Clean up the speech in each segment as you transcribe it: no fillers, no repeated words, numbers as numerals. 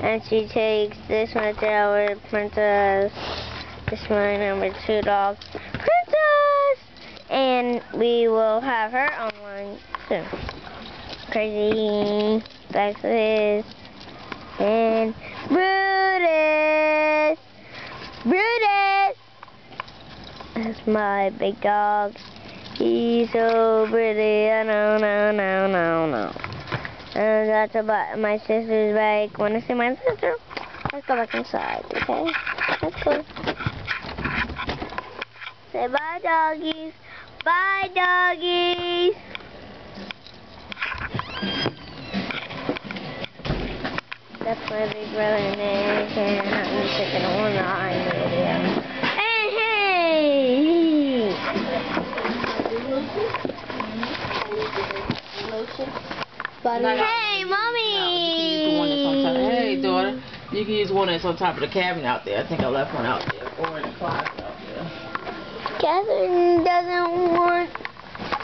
And she takes this one over to Princess. This is my number 2 dog, Princess! And we will have her online soon. Crazy. Back to this. And Brutus! Brutus! That's my big dog. He's so pretty. No. And that's about my sister's bike. Want to see my sister? Let's go back inside, okay? Let's go. Say bye, doggies. Bye, doggies. That's my big brother Nick, and I'm taking on the video. Hey, Mommy! Hey, daughter. You can use one that's on top of the cabinet out there. I think I left one out there. Or in the closet out there. Catherine doesn't want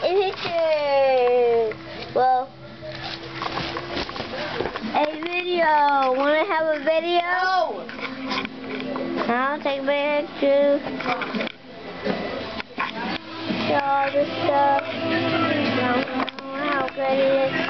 a picture. Well, a video. Want to have a video? No. I'll take pictures. Show all the stuff. I don't know how good it is.